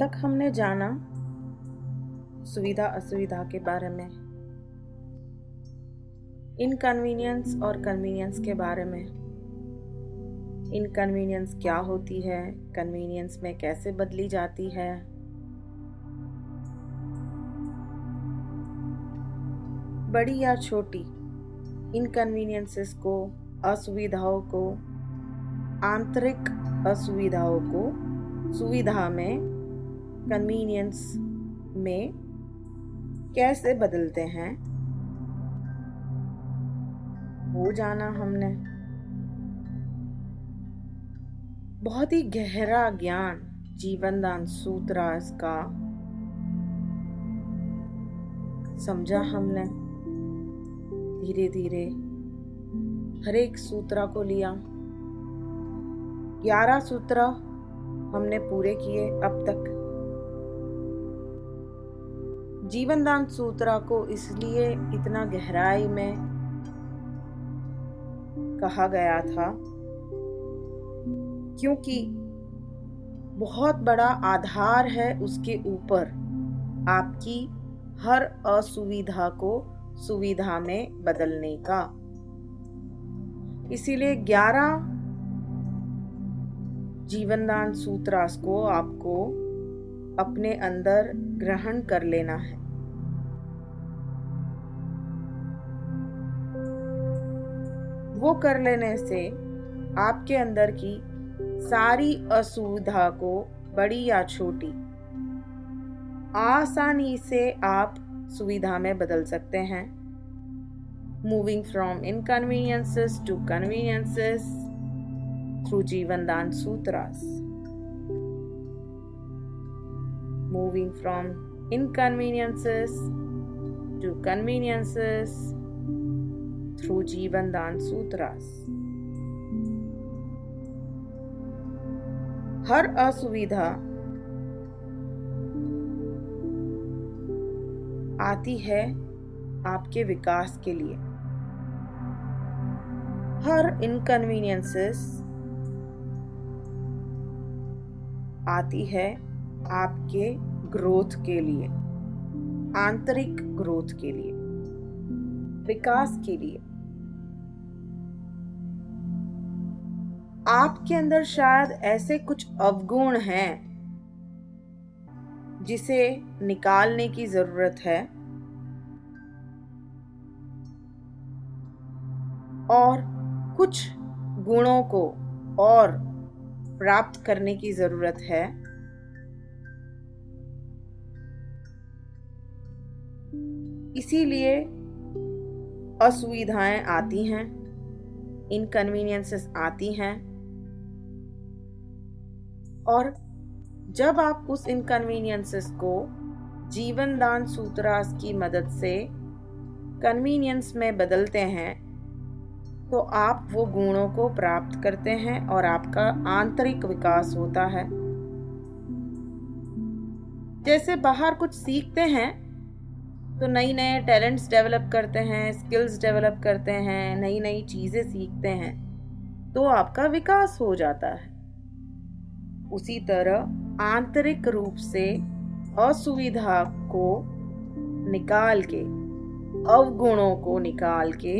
तक हमने जाना सुविधा असुविधा के बारे में, इनकन्वीनियंस और कन्वीनियंस के बारे में। इनकन्वीनियंस क्या होती है, कन्वीनियंस में कैसे बदली जाती है, बड़ी या छोटी इनकन्वीनियंसेस को, असुविधाओं को, आंतरिक असुविधाओं को सुविधा में, कन्वीनियंस में कैसे बदलते हैं, वो जाना हमने। बहुत ही गहरा ज्ञान जीवनदान सूत्रास का समझा हमने। धीरे धीरे हर एक सूत्र को लिया। 11 सूत्र हमने पूरे किए अब तक। जीवनदान सूत्र को इसलिए इतना गहराई में कहा गया था क्योंकि बहुत बड़ा आधार है उसके ऊपर आपकी हर असुविधा को सुविधा में बदलने का। इसीलिए 11 जीवनदान सूत्रास को आपको अपने अंदर ग्रहण कर लेना है। वो कर लेने से आपके अंदर की सारी असुविधा को, बड़ी या छोटी, आसानी से आप सुविधा में बदल सकते हैं। Moving from inconveniences to conveniences through Jeevandaan Sutras. Moving from inconveniences to conveniences through Jeevandaan Sutras. हर असुविधा आती है आपके विकास के लिए। हर इनकन्वीनियंसेस आती है आपके ग्रोथ के लिए, आंतरिक ग्रोथ के लिए, विकास के लिए। आपके अंदर शायद ऐसे कुछ अवगुण हैं जिसे निकालने की जरूरत है और कुछ गुणों को और प्राप्त करने की जरूरत है। इसीलिए असुविधाएं आती हैं, इनकन्वीनियंसेस आती हैं, और जब आप उस इनकन्वीनियंसेस को जीवनदान सूत्रास की मदद से कन्वीनियंस में बदलते हैं तो आप वो गुणों को प्राप्त करते हैं और आपका आंतरिक विकास होता है। जैसे बाहर कुछ सीखते हैं तो नई नए टैलेंट्स डेवलप करते हैं, स्किल्स डेवलप करते हैं, नई नई चीजें सीखते हैं, तो आपका विकास हो जाता है। उसी तरह आंतरिक रूप से असुविधा को निकाल के, अवगुणों को निकाल के,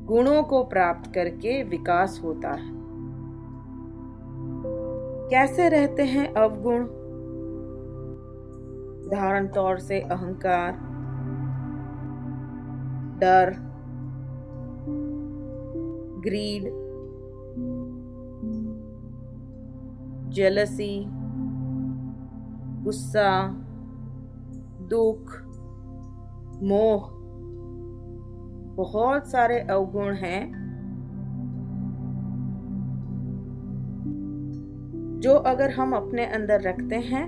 गुणों को प्राप्त करके विकास होता है। कैसे रहते हैं अवगुण? उदाहरण तौर से अहंकार, डर, ग्रीड, जेलसी, गुस्सा, दुख, मोह, बहुत सारे अवगुण हैं जो अगर हम अपने अंदर रखते हैं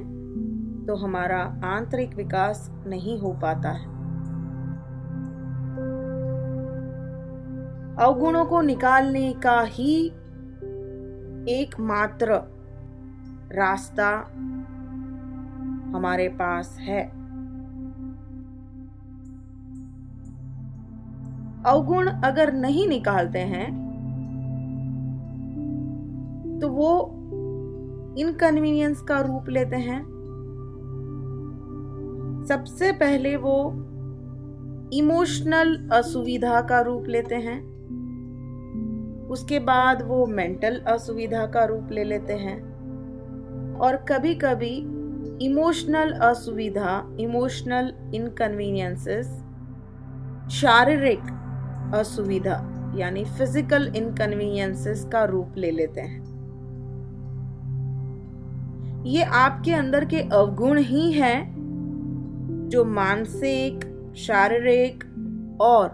तो हमारा आंतरिक विकास नहीं हो पाता है। अवगुणों को निकालने का ही एकमात्र रास्ता हमारे पास है। अवगुण अगर नहीं निकालते हैं तो वो इनकन्वीनियंस का रूप लेते हैं सबसे पहले वो इमोशनल असुविधा का रूप लेते हैं, उसके बाद वो मेंटल असुविधा का रूप ले लेते हैं, और कभी कभी इमोशनल असुविधा, इमोशनल इनकन्वीनियंसेस, शारीरिक असुविधा यानी फिजिकल इनकन्वीनियंसेस का रूप ले लेते हैं। ये आपके अंदर के अवगुण ही हैं जो मानसिक, शारीरिक और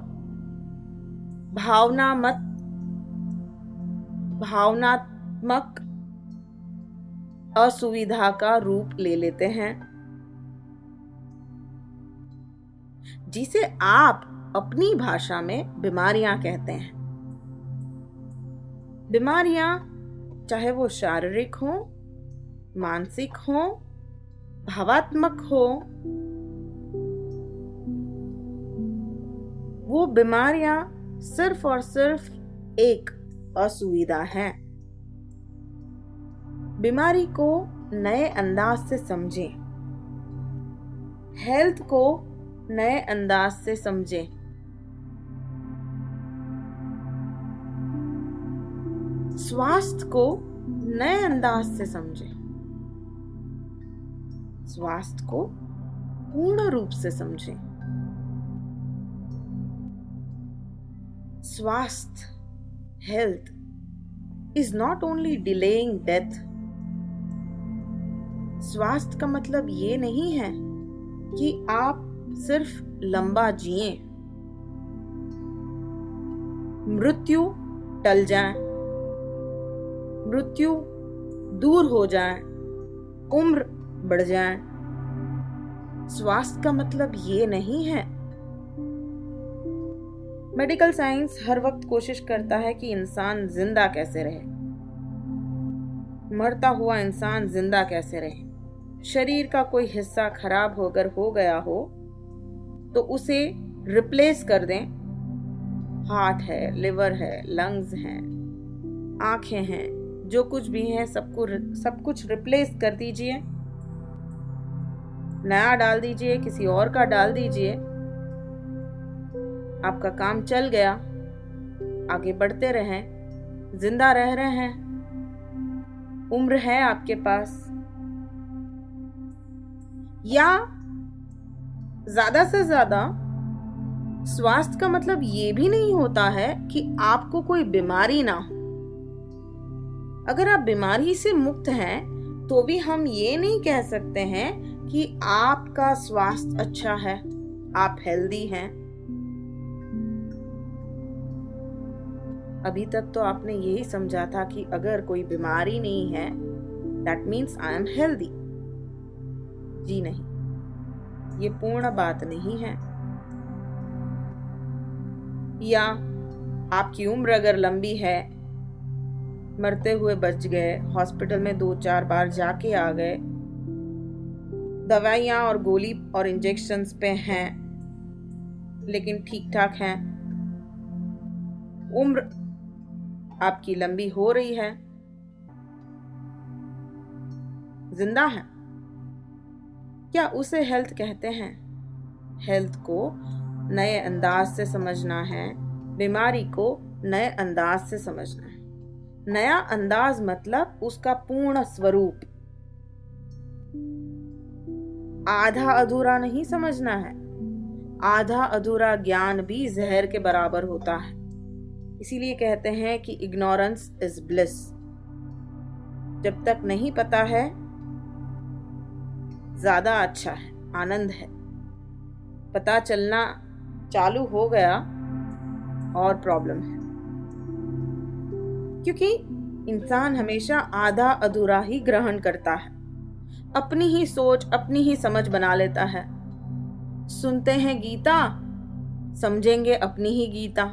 भावनात्मक असुविधा का रूप ले लेते हैं, जिसे आप अपनी भाषा में बीमारियां कहते हैं। बीमारियां चाहे वो शारीरिक हो, मानसिक हो, भावात्मक हो, वो बीमारियां सिर्फ और सिर्फ एक असुविधा है। बीमारी को नए अंदाज से समझें, हेल्थ को नए अंदाज से समझें। स्वास्थ्य को नए अंदाज से समझें, स्वास्थ्य को पूर्ण रूप से समझें। स्वास्थ्य, health is not only delaying death. स्वास्थ्य का मतलब ये नहीं है कि आप सिर्फ लंबा जिएं, मृत्यु टल जाए, मृत्यु दूर हो जाए, उम्र बढ़ जाए। स्वास्थ्य का मतलब ये नहीं है। मेडिकल साइंस हर वक्त कोशिश करता है कि इंसान जिंदा कैसे रहे, मरता हुआ इंसान जिंदा कैसे रहे। शरीर का कोई हिस्सा खराब होकर हो गया हो तो उसे रिप्लेस कर दें। हार्ट है, लिवर है, लंग्स हैं, आंखें हैं, जो कुछ भी है सब कुछ रिप्लेस कर दीजिए, नया डाल दीजिए, किसी और का डाल दीजिए। आपका काम चल गया, आगे बढ़ते रहें, जिंदा रह रहे हैं, उम्र है आपके पास। या ज्यादा से ज्यादा स्वास्थ्य का मतलब ये भी नहीं होता है कि आपको कोई बीमारी ना हो। अगर आप बीमारी से मुक्त हैं तो भी हम ये नहीं कह सकते हैं कि आपका स्वास्थ्य अच्छा है, आप हेल्दी हैं। अभी तक तो आपने यही समझा था कि अगर कोई बीमारी नहीं है that means I am healthy. जी नहीं, ये पूर्ण बात नहीं है। या आपकी उम्र अगर लंबी है, मरते हुए बच गए, हॉस्पिटल में 2-4 बार जाके आ गए, दवाइयां और गोली और इंजेक्शंस पे हैं लेकिन ठीक ठाक हैं, उम्र आपकी लंबी हो रही है, जिंदा है, क्या उसे हेल्थ कहते हैं? हेल्थ को नए अंदाज से समझना है, बीमारी को नए अंदाज से समझना है। नया अंदाज मतलब उसका पूर्ण स्वरूप, आधा अधूरा नहीं समझना है। आधा अधूरा ज्ञान भी जहर के बराबर होता है। इसीलिए कहते हैं कि इग्नोरेंस इज ब्लिस। जब तक नहीं पता है ज्यादा अच्छा है, आनंद है। पता चलना चालू हो गया और प्रॉब्लम है, क्योंकि इंसान हमेशा आधा अधूरा ही ग्रहण करता है, अपनी ही सोच, अपनी ही समझ बना लेता है। सुनते हैं गीता, समझेंगे अपनी ही गीता।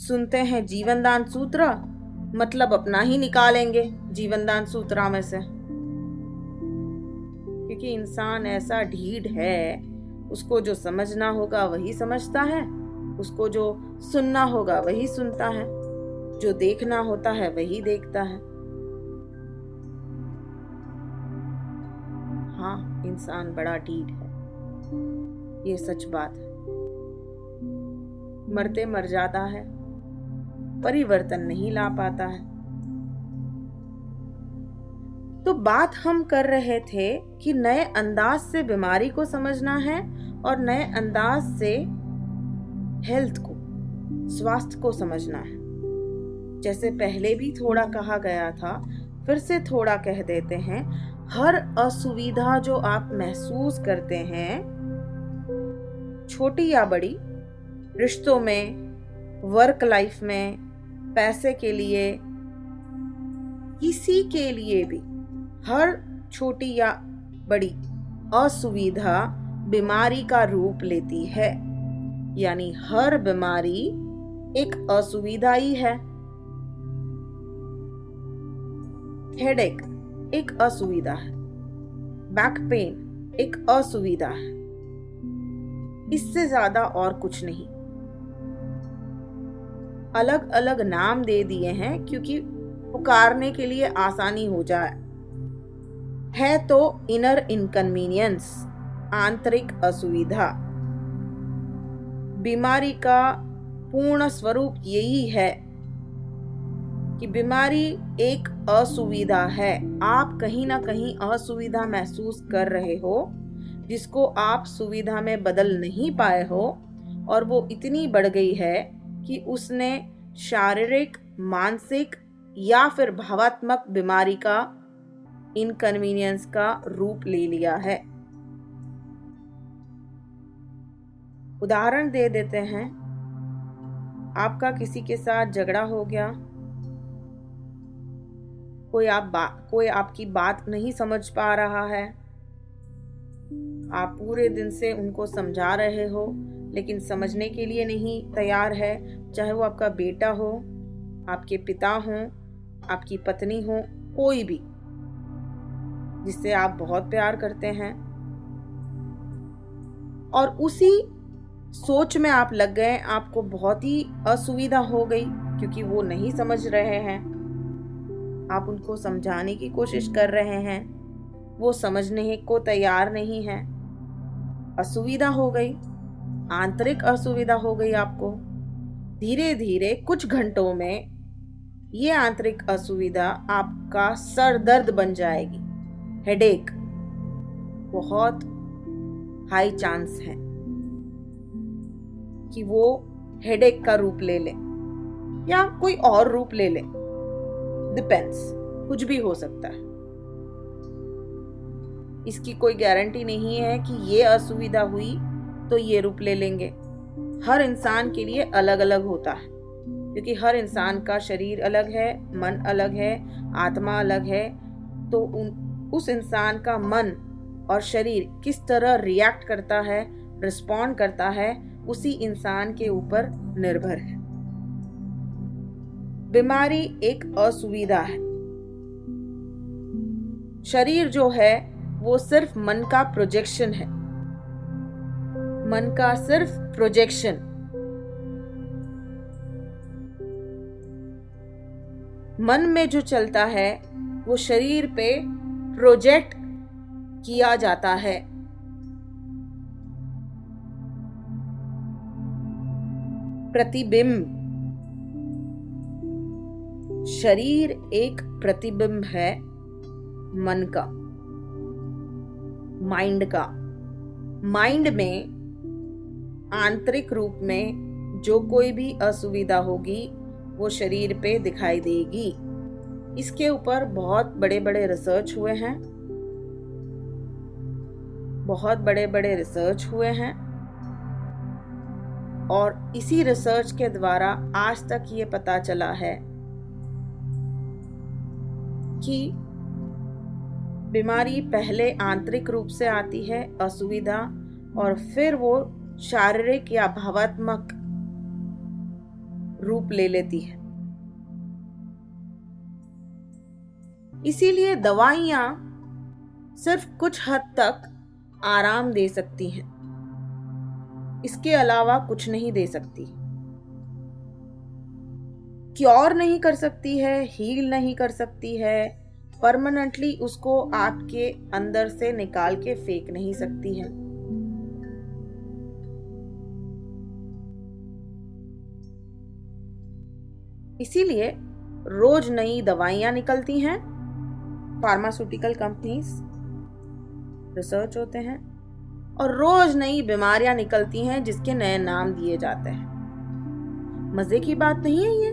सुनते हैं जीवन दान सूत्र, मतलब अपना ही निकालेंगे जीवन दान सूत्रा में से। क्योंकि इंसान ऐसा ढीठ है, उसको जो समझना होगा वही समझता है, उसको जो सुनना होगा वही सुनता है, जो देखना होता है वही देखता है। हाँ, इंसान बड़ा ढीठ है। ये सच बात है। मरते मर जाता है, परिवर्तन नहीं ला पाता है। तो बात हम कर रहे थे कि नए अंदाज से बीमारी को समझना है और नए अंदाज से हेल्थ को, स्वास्थ्य को समझना है। जैसे पहले भी थोड़ा कहा गया था, फिर से थोड़ा कह देते हैं। हर असुविधा जो आप महसूस करते हैं, छोटी या बड़ी, रिश्तों में, वर्क लाइफ में, पैसे के लिए, किसी के लिए भी, हर छोटी या बड़ी असुविधा बीमारी का रूप लेती है। यानी हर बीमारी एक असुविधा ही है। हेडेक एक असुविधा है, बैक पेन एक असुविधा है, इससे ज्यादा और कुछ नहीं। अलग अलग नाम दे दिए हैं क्योंकि पुकारने के लिए आसानी हो जाए। है तो इनर इनकन्वीनियंस, आंतरिक असुविधा। बीमारी का पूर्ण स्वरूप यही है कि बीमारी एक असुविधा है। आप कहीं ना कहीं असुविधा महसूस कर रहे हो, जिसको आप सुविधा में बदल नहीं पाए हो, और वो इतनी बढ़ गई है कि उसने शारीरिक, मानसिक या फिर भावात्मक बीमारी का, इनकन्वीनियंस का रूप ले लिया है। उदाहरण दे देते हैं। आपका किसी के साथ झगड़ा हो गया, कोई आपकी बात नहीं समझ पा रहा है। आप पूरे दिन से उनको समझा रहे हो, लेकिन समझने के लिए नहीं तैयार है। चाहे वो आपका बेटा हो, आपके पिता हो, आपकी पत्नी हो, कोई भी जिससे आप बहुत प्यार करते हैं, और उसी सोच में आप लग गए। आपको बहुत ही असुविधा हो गई क्योंकि वो नहीं समझ रहे हैं। आप उनको समझाने की कोशिश कर रहे हैं, वो समझने को तैयार नहीं है। असुविधा हो गई, आंतरिक असुविधा हो गई आपको। धीरे धीरे कुछ घंटों में ये आंतरिक असुविधा आपका सर दर्द बन जाएगी। हेडेक बहुत हाई चांस है कि वो हेडेक का रूप ले ले या कोई और रूप ले ले, डिपेंड्स, कुछ भी हो सकता है। इसकी कोई गारंटी नहीं है कि ये असुविधा हुई तो ये रूप ले लेंगे। हर इंसान के लिए अलग अलग होता है, क्योंकि हर इंसान का शरीर अलग है, मन अलग है, आत्मा अलग है। तो उस इंसान का मन और शरीर किस तरह रिएक्ट करता है, रिस्पॉन्ड करता है, उसी इंसान के ऊपर निर्भर है। बीमारी एक असुविधा है। शरीर जो है वो सिर्फ मन का प्रोजेक्शन है, मन का सिर्फ प्रोजेक्शन। मन में जो चलता है वो शरीर पे प्रोजेक्ट किया जाता है। प्रतिबिंब, शरीर एक प्रतिबिंब है मन का, माइंड का। माइंड में आंतरिक रूप में जो कोई भी असुविधा होगी वो शरीर पे दिखाई देगी। इसके ऊपर बहुत बड़े बड़े रिसर्च हुए हैं, बहुत बड़े बड़े रिसर्च हुए हैं, और इसी रिसर्च के द्वारा आज तक ये पता चला है कि बीमारी पहले आंतरिक रूप से आती है, असुविधा, और फिर वो शारीरिक या भावात्मक रूप ले लेती है। इसीलिए दवाइयां सिर्फ कुछ हद तक आराम दे सकती हैं, इसके अलावा कुछ नहीं दे सकती। क्योर नहीं कर सकती है, हील नहीं कर सकती है, परमानेंटली उसको आपके अंदर से निकाल के फेंक नहीं सकती है। इसीलिए रोज नई दवाइयां निकलती हैं, फार्मास्यूटिकल कंपनीज, रिसर्च होते हैं, और रोज नई बीमारियां निकलती हैं जिसके नए नाम दिए जाते हैं। मजे की बात नहीं है ये।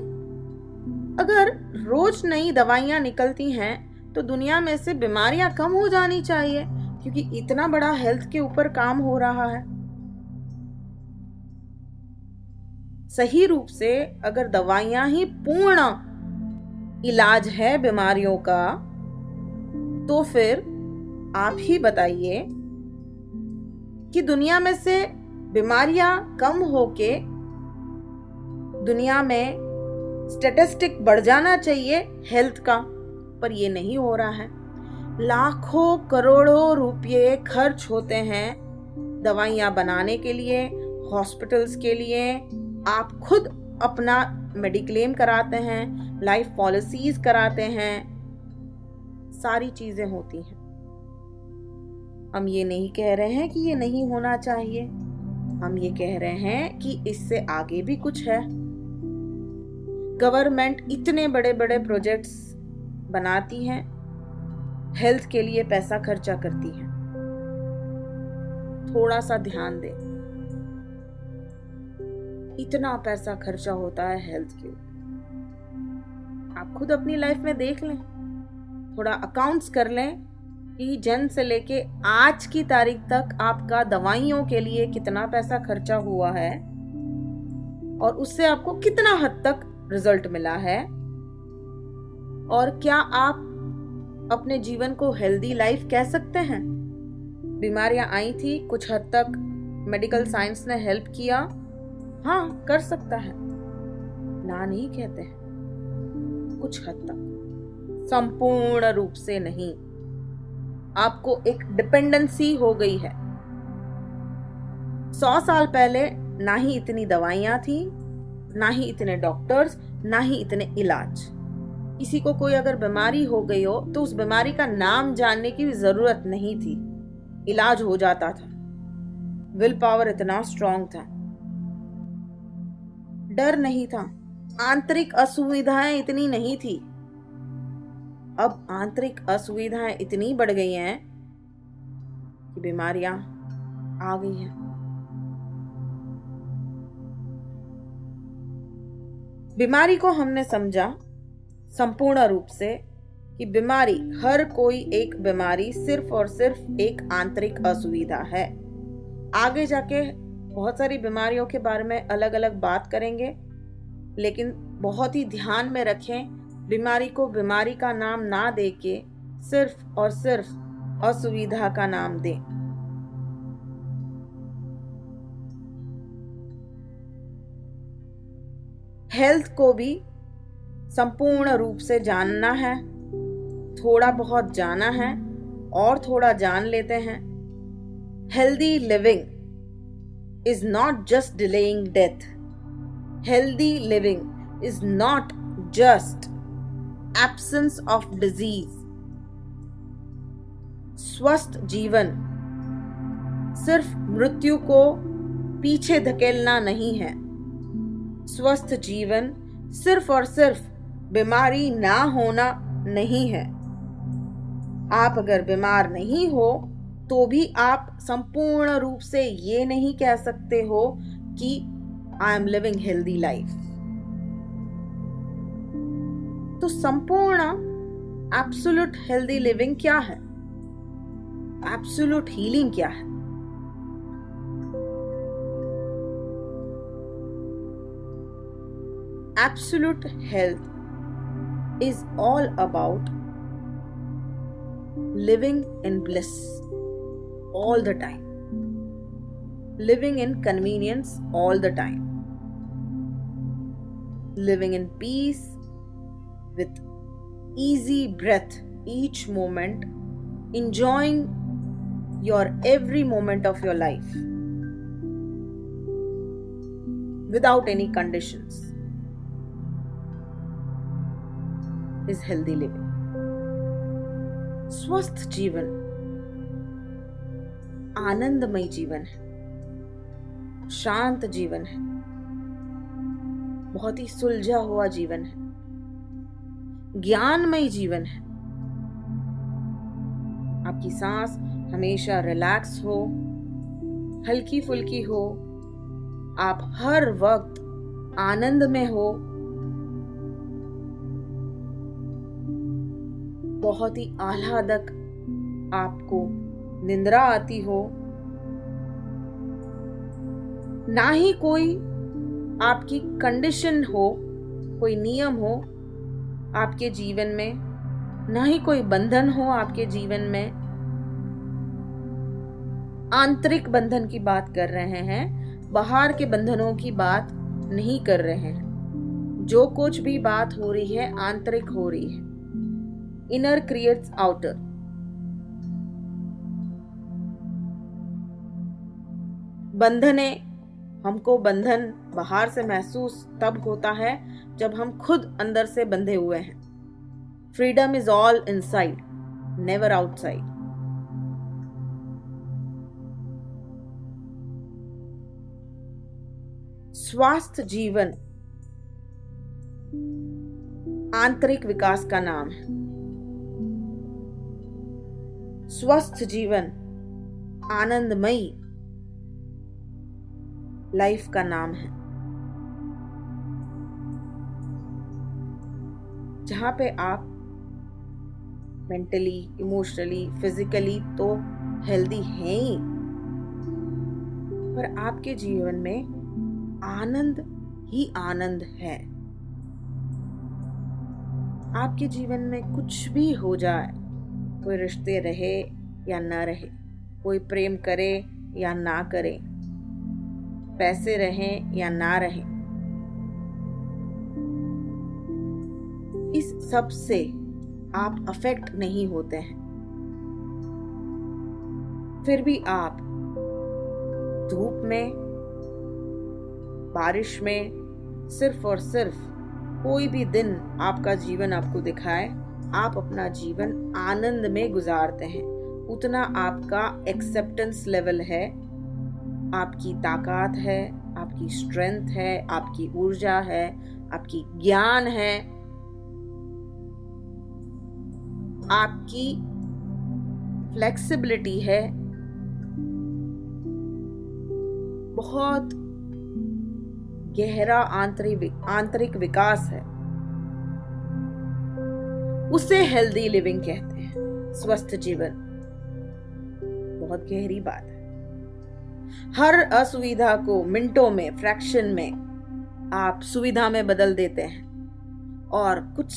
अगर रोज नई दवाइयां निकलती हैं तो दुनिया में से बीमारियां कम हो जानी चाहिए, क्योंकि इतना बड़ा हेल्थ के ऊपर काम हो रहा है। सही रूप से अगर दवाइयां ही पूर्ण इलाज है बीमारियों का, तो फिर आप ही बताइए कि दुनिया में से बीमारियां कम होके दुनिया में स्टैटिस्टिक बढ़ जाना चाहिए हेल्थ का, पर ये नहीं हो रहा है। लाखों करोड़ों रुपये खर्च होते हैं दवाइयां बनाने के लिए, हॉस्पिटल्स के लिए। आप खुद अपना मेडिक्लेम कराते हैं, लाइफ पॉलिसीज कराते हैं, सारी चीजें होती हैं। हम ये नहीं कह रहे हैं कि ये नहीं होना चाहिए, हम ये कह रहे हैं कि इससे आगे भी कुछ है। गवर्नमेंट इतने बड़े बड़े प्रोजेक्ट्स बनाती है, हेल्थ के लिए पैसा खर्चा करती है। थोड़ा सा ध्यान दें, इतना पैसा खर्चा होता है हेल्थ के ऊपर। आप खुद अपनी लाइफ में देख लें, थोड़ा अकाउंट्स कर लें कि जन्म से लेके आज की तारीख तक आपका दवाइयों के लिए कितना पैसा खर्चा हुआ है और उससे आपको कितना हद तक रिजल्ट मिला है, और क्या आप अपने जीवन को हेल्दी लाइफ कह सकते हैं। बीमारियां आई थी, कुछ हद तक मेडिकल साइंस ने हेल्प किया, हाँ कर सकता है, ना नहीं कहते हैं, कुछ हद तक, संपूर्ण रूप से नहीं। आपको एक डिपेंडेंसी हो गई है। 100 साल पहले ना ही इतनी दवाइयां थी, ना ही इतने डॉक्टर्स, ना ही इतने इलाज। किसी को कोई अगर बीमारी हो गई हो तो उस बीमारी का नाम जानने की भी जरूरत नहीं थी, इलाज हो जाता था। विल पावर इतना स्ट्रांग था, डर नहीं था, आंतरिक असुविधाएं इतनी नहीं थी। अब आंतरिक असुविधाएं इतनी बढ़ गई हैं कि बीमारियां आ गई हैं। बीमारी को हमने समझा संपूर्ण रूप से कि बीमारी, हर कोई एक बीमारी सिर्फ और सिर्फ एक आंतरिक असुविधा है। आगे जाके बहुत सारी बीमारियों के बारे में अलग अलग बात करेंगे, लेकिन बहुत ही ध्यान में रखें, बीमारी को बीमारी का नाम ना देके सिर्फ और सिर्फ असुविधा का नाम दें। हेल्थ को भी संपूर्ण रूप से जानना है, थोड़ा बहुत जाना है और थोड़ा जान लेते हैं। Healthy living is not just delaying death. Healthy living is not just absence of disease. स्वस्थ जीवन सिर्फ मृत्यु को पीछे धकेलना नहीं है। स्वस्थ जीवन सिर्फ और सिर्फ बीमारी ना होना नहीं है। आप अगर बीमार नहीं हो तो भी आप संपूर्ण रूप से ये नहीं कह सकते हो कि I am living healthy life. तो संपूर्ण एब्सोल्यूट हेल्दी लिविंग क्या है? एब्सोल्यूट हीलिंग क्या है? Absolute health is all about living in bliss all the time, living in convenience all the time, living in peace with easy breath each moment, enjoying your every moment of your life without any conditions is healthy living. स्वस्थ जीवन आनंदमय जीवन है, शांत जीवन है, बहुत ही सुलझा हुआ जीवन है, ज्ञानमय जीवन है। आपकी सांस हमेशा रिलैक्स हो, हल्की फुल्की हो, आप हर वक्त आनंद में हो, बहुत ही आह्लादक आपको निंद्रा आती हो, ना ही कोई आपकी कंडीशन हो, कोई नियम हो आपके जीवन में, ना ही कोई बंधन हो आपके जीवन में। आंतरिक बंधन की बात कर रहे हैं, बाहर के बंधनों की बात नहीं कर रहे हैं। जो कुछ भी बात हो रही है आंतरिक हो रही है। Inner creates outer. बंधने, हमको बंधन बाहर से महसूस तब होता है जब हम खुद अंदर से बंधे हुए हैं। Freedom is all inside, never outside. स्वास्थ्य जीवन आंतरिक विकास का नाम है। स्वस्थ जीवन आनंदमयी लाइफ का नाम है, जहां पे आप मेंटली, इमोशनली, फिजिकली तो हेल्दी हैं ही, पर आपके जीवन में आनंद ही आनंद है। आपके जीवन में कुछ भी हो जाए, कोई रिश्ते रहे या ना रहे, कोई प्रेम करे या ना करे, पैसे रहें या ना रहें, इस सब से आप अफेक्ट नहीं होते हैं। फिर भी आप धूप में, बारिश में, सिर्फ और सिर्फ कोई भी दिन आपका जीवन आपको दिखाए, आप अपना जीवन आनंद में गुजारते हैं। उतना आपका एक्सेप्टेंस लेवल है, आपकी ताकत है, आपकी स्ट्रेंथ है, आपकी ऊर्जा है, आपकी ज्ञान है, आपकी फ्लेक्सिबिलिटी है, बहुत गहरा आंतरिक विकास है। उसे हेल्दी लिविंग कहते हैं, स्वस्थ जीवन। बहुत गहरी बात है। हर असुविधा को मिनटों में, फ्रैक्शन में आप सुविधा में बदल देते हैं, और कुछ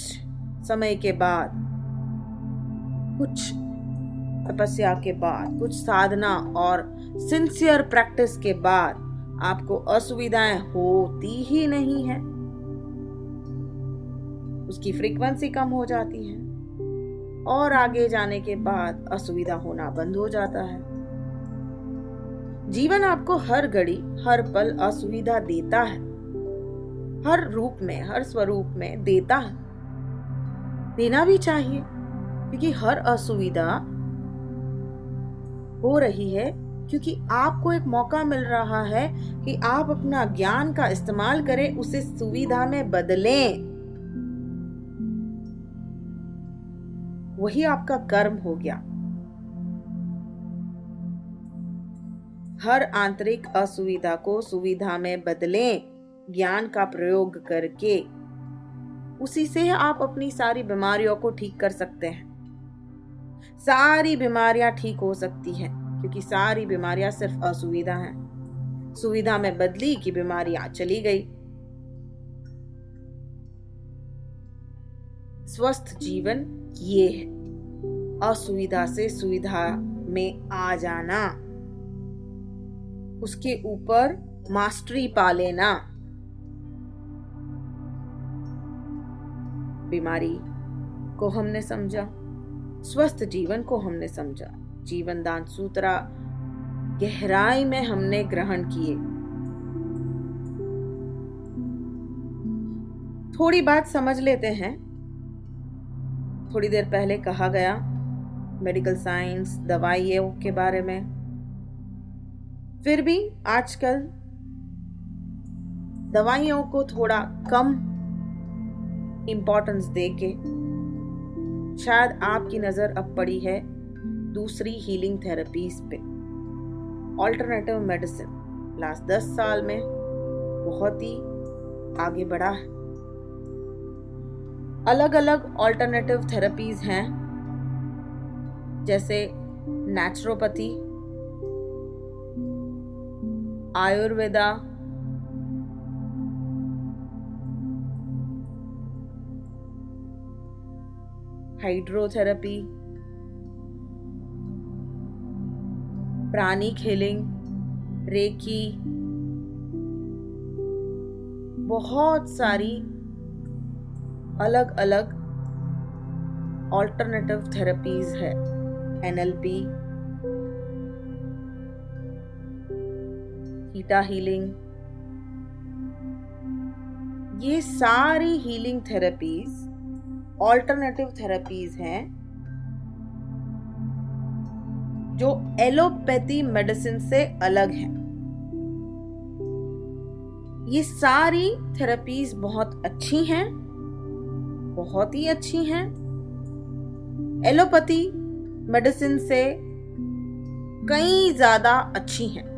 समय के बाद, कुछ तपस्या के बाद, कुछ साधना और सिंसियर प्रैक्टिस के बाद आपको असुविधाएं होती ही नहीं है। उसकी फ्रीक्वेंसी कम हो जाती है और आगे जाने के बाद असुविधा होना बंद हो जाता है। जीवन आपको हर घड़ी, हर पल असुविधा देता है, हर रूप में, हर स्वरूप में देता है। देना भी चाहिए, क्योंकि हर असुविधा हो रही है क्योंकि आपको एक मौका मिल रहा है कि आप अपना ज्ञान का इस्तेमाल करें, उसे सुविधा में बदलें। वही आपका कर्म हो गया। हर आंतरिक असुविधा को सुविधा में बदलें, ज्ञान का प्रयोग करके। उसी से आप अपनी सारी बीमारियों को ठीक कर सकते हैं। सारी बीमारियां ठीक हो सकती हैं, क्योंकि सारी बीमारियां सिर्फ असुविधा हैं। सुविधा में बदली कि बीमारियां चली गई। स्वस्थ जीवन ये है, असुविधा से सुविधा में आ जाना, उसके ऊपर मास्टरी पा लेना। बीमारी को हमने समझा, स्वस्थ जीवन को हमने समझा, जीवन दान सूत्र गहराई में हमने ग्रहण किए। थोड़ी बात समझ लेते हैं। थोड़ी देर पहले कहा गया मेडिकल साइंस, दवाइयों के बारे में। फिर भी आजकल दवाइयों को थोड़ा कम इम्पोर्टेंस देके शायद आपकी नज़र अब पड़ी है दूसरी हीलिंग थेरेपीज पे। ऑल्टरनेटिव मेडिसिन लास्ट 10 साल में बहुत ही आगे बढ़ा है। अलग अलग ऑल्टरनेटिव थेरेपीज हैं, जैसे naturopathy, Ayurveda, hydrotherapy, pranic healing, reiki, बहुत सारी अलग अलग ऑल्टरनेटिव थेरेपीज है। एनएलपी, थीटा हीलिंग, ये सारी हीलिंग थेरेपीज ऑल्टरनेटिव थेरेपीज हैं जो एलोपैथी मेडिसिन से अलग है। ये सारी थेरेपीज बहुत अच्छी हैं, बहुत ही अच्छी हैं। एलोपैथी मेडिसिन से कई ज्यादा अच्छी हैं।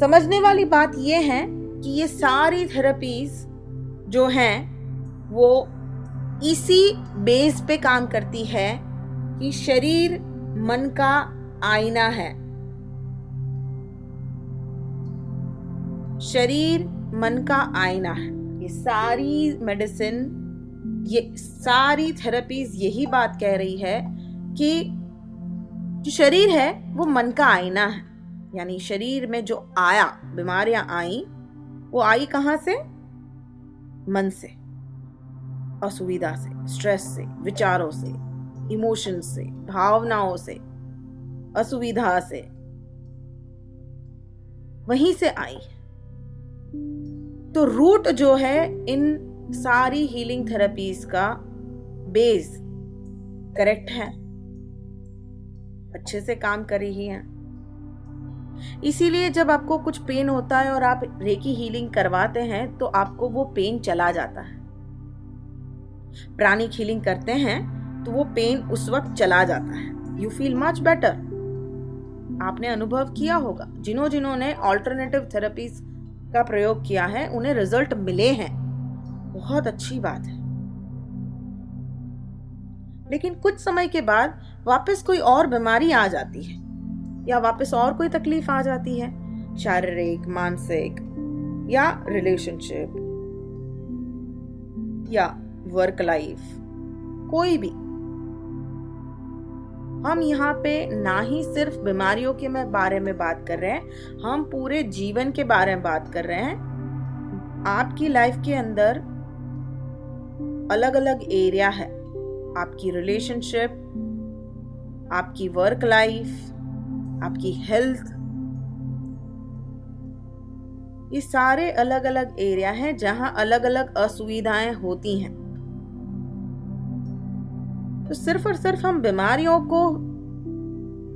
समझने वाली बात यह है कि ये सारी थेरेपीज जो हैं वो इसी बेस पे काम करती है कि शरीर मन का आईना है। शरीर मन का आईना है। ये सारी मेडिसिन, ये सारी थेरेपीज यही बात कह रही है कि जो शरीर है वो मन का आईना है। यानी शरीर में जो आया, बीमारियां आई, वो आई कहां से? मन से, असुविधा से, स्ट्रेस से, विचारों से, इमोशंस से, भावनाओं से, असुविधा से, वहीं से आई। तो रूट जो है इन सारी हीलिंग थेरेपीज का बेस करेक्ट है, अच्छे से काम कर रही है। इसीलिए जब आपको कुछ पेन होता है और आप रेकी हीलिंग करवाते हैं तो आपको वो पेन चला जाता है। प्राणिक हीलिंग करते हैं तो वो पेन उस वक्त चला जाता है। You feel much better. आपने अनुभव किया होगा, जिन्होंने ऑल्टरनेटिव थेरेपीज का प्रयोग किया है उन्हें रिजल्ट मिले हैं। बहुत अच्छी बात है। लेकिन कुछ समय के बाद वापस कोई और बीमारी आ जाती है या वापस और कोई तकलीफ आ जाती है, शारीरिक, मानसिक या रिलेशनशिप या वर्क लाइफ, कोई भी। हम यहाँ पे ना ही सिर्फ बीमारियों के बारे में बात कर रहे हैं, हम पूरे जीवन के बारे में बात कर रहे हैं। आपकी लाइफ के अंदर अलग अलग एरिया है। आपकी रिलेशनशिप, आपकी वर्क लाइफ, आपकी हेल्थ, ये सारे अलग अलग एरिया हैं जहां अलग अलग असुविधाएं होती हैं। तो सिर्फ और सिर्फ हम बीमारियों को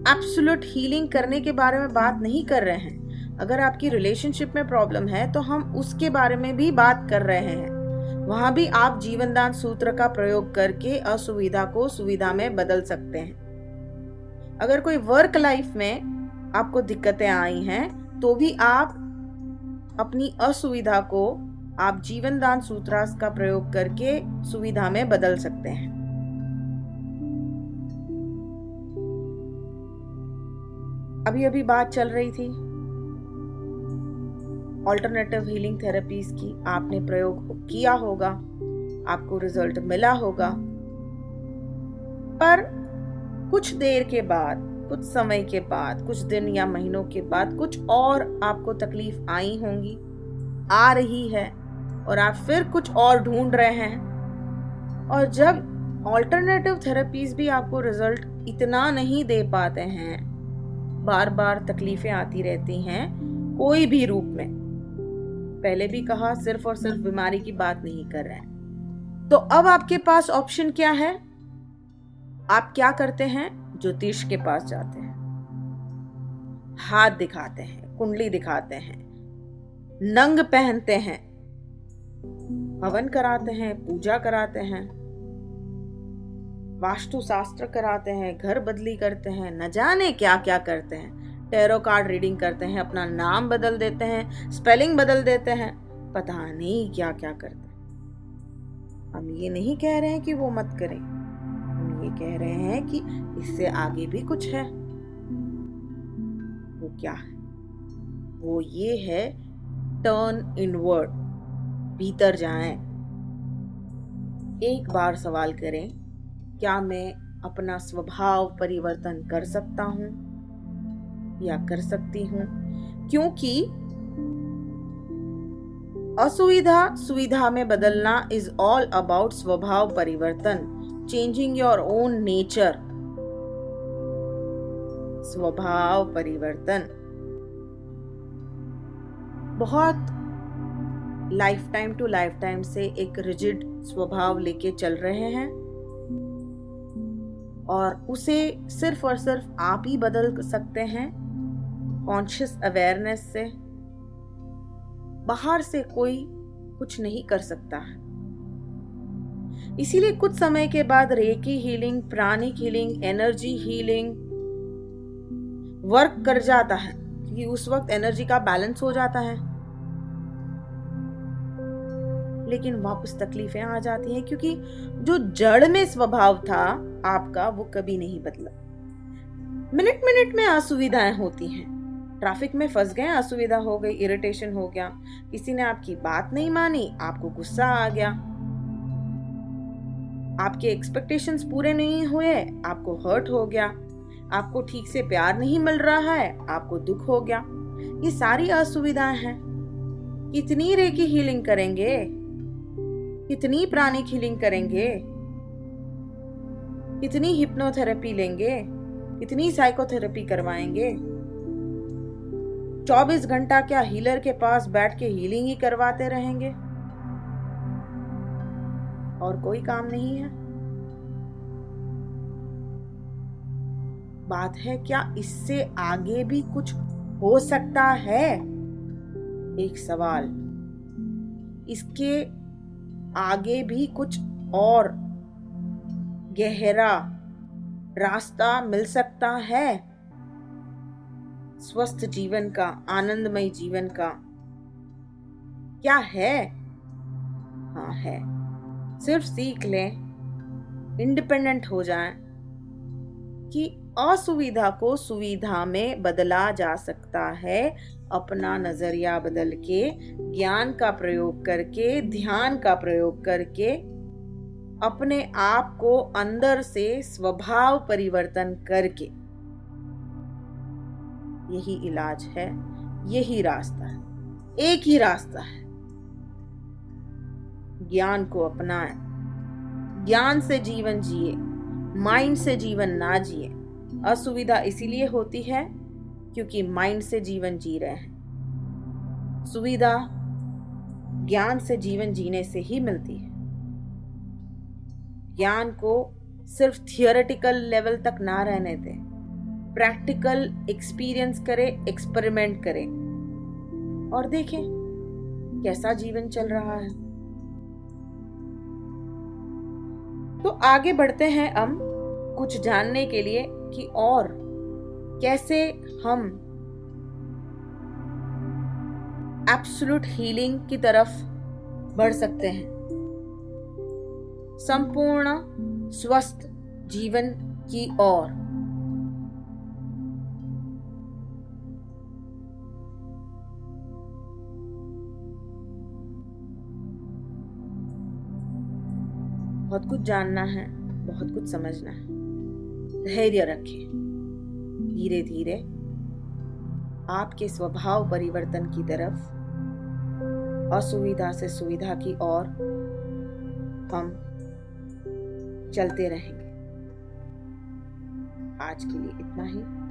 एब्सोल्यूट हीलिंग करने के बारे में बात नहीं कर रहे हैं। अगर आपकी रिलेशनशिप में प्रॉब्लम है तो हम उसके बारे में भी बात कर रहे हैं। वहां भी आप जीवनदान सूत्र का प्रयोग करके असुविधा को सुविधा में बदल सकते हैं। अगर कोई वर्क लाइफ में आपको दिक्कतें आई हैं तो भी आप अपनी असुविधा को आप जीवनदान सूत्रास का प्रयोग करके सुविधा में बदल सकते हैं। अभी अभी बात चल रही थी ऑल्टरनेटिव हीलिंग थेरेपीज की। आपने प्रयोग किया होगा, आपको रिजल्ट मिला होगा, पर कुछ देर के बाद, कुछ समय के बाद, कुछ दिन या महीनों के बाद कुछ और आपको तकलीफ आई होंगी, आ रही है, और आप फिर कुछ और ढूंढ रहे हैं। और जब ऑल्टरनेटिव थेरेपीज भी आपको रिजल्ट इतना नहीं दे पाते हैं, बार बार तकलीफें आती रहती हैं कोई भी रूप में। पहले भी कहा, सिर्फ और सिर्फ बीमारी की बात नहीं कर रहे हैं। तो अब आपके पास ऑप्शन क्या है? आप क्या करते हैं? ज्योतिष के पास जाते हैं, हाथ दिखाते हैं, कुंडली दिखाते हैं, नंग पहनते हैं, हवन कराते हैं, पूजा कराते हैं, वास्तु शास्त्र कराते हैं, घर बदली करते हैं, न जाने क्या क्या करते हैं, टैरो कार्ड रीडिंग करते हैं, अपना नाम बदल देते हैं, स्पेलिंग बदल देते हैं, पता नहीं क्या क्या करते हैं। हम ये नहीं कह रहे हैं कि वो मत करें, हम ये कह रहे हैं कि इससे आगे भी कुछ है। वो क्या है? वो ये है, टर्न इनवर्ड, भीतर जाएं। एक बार सवाल करें, क्या मैं अपना स्वभाव परिवर्तन कर सकता हूं या कर सकती हूं? क्योंकि असुविधा सुविधा में बदलना इज ऑल अबाउट स्वभाव परिवर्तन, चेंजिंग योर ओन नेचर। स्वभाव परिवर्तन बहुत life time to life time से एक रिजिड स्वभाव लेके चल रहे हैं और उसे सिर्फ और सिर्फ आप ही बदल सकते हैं, कॉन्शियस अवेयरनेस से। बाहर से कोई कुछ नहीं कर सकता है। इसीलिए कुछ समय के बाद reiki healing, pranic healing, energy healing work कर जाता है, क्योंकि उस वक्त एनर्जी का बैलेंस हो जाता है। लेकिन वापस तकलीफें आ जाती हैं, क्योंकि जो जड़ में स्वभाव था आपका वो कभी नहीं बदला। मिनट मिनट में असुविधाएं होती हैं। ट्रैफिक में फंस गए, असुविधा हो गई, इरिटेशन हो गया, किसी ने आपकी बात नहीं मानी, आपको गुस्सा आ गया, आपके एक्सपेक्टेशंस पूरे नहीं हुए, आपको हर्ट हो गया, आपको ठीक से प्यार नहीं मिल रहा है, आपको दुख हो गया। ये सारी असुविधाएं हैं। कितनी रेकी हीलिंग करेंगे, कितनी प्राणिक हीलिंग करेंगे, कितनी हिप्नोथेरेपी लेंगे, कितनी साइकोथेरेपी करवाएंगे? 24 घंटा क्या हीलर के पास बैठ के हीलिंग ही करवाते रहेंगे और कोई काम नहीं है? बात है, क्या इससे आगे भी कुछ हो सकता है? एक सवाल, इसके आगे भी कुछ और गहरा रास्ता मिल सकता है स्वस्थ जीवन का, आनंदमय जीवन का? क्या है? हाँ है। सिर्फ सीख लें, इंडिपेंडेंट हो जाएं कि असुविधा को सुविधा में बदला जा सकता है, अपना नजरिया बदल के, ज्ञान का प्रयोग करके, ध्यान का प्रयोग करके, अपने आप को अंदर से स्वभाव परिवर्तन करके। यही इलाज है, यही रास्ता है, एक ही रास्ता है। ज्ञान को अपनाएं, ज्ञान से जीवन जिए, माइंड से जीवन ना जिए। असुविधा इसीलिए होती है क्योंकि माइंड से जीवन जी रहे हैं। सुविधा ज्ञान से जीवन जीने से ही मिलती है। ज्ञान को सिर्फ थियोरेटिकल लेवल तक ना रहने दें, प्रैक्टिकल एक्सपीरियंस करें, एक्सपेरिमेंट करें और देखें कैसा जीवन चल रहा है। तो आगे बढ़ते हैं हम कुछ जानने के लिए कि और कैसे हम एब्सोल्यूट हीलिंग की तरफ बढ़ सकते हैं, संपूर्ण स्वस्थ जीवन की ओर। बहुत कुछ जानना है, बहुत कुछ समझना है। धैर्य रखें, धीरे धीरे आपके स्वभाव परिवर्तन की तरफ, असुविधा से सुविधा की ओर हम चलते रहेंगे। आज के लिए इतना ही।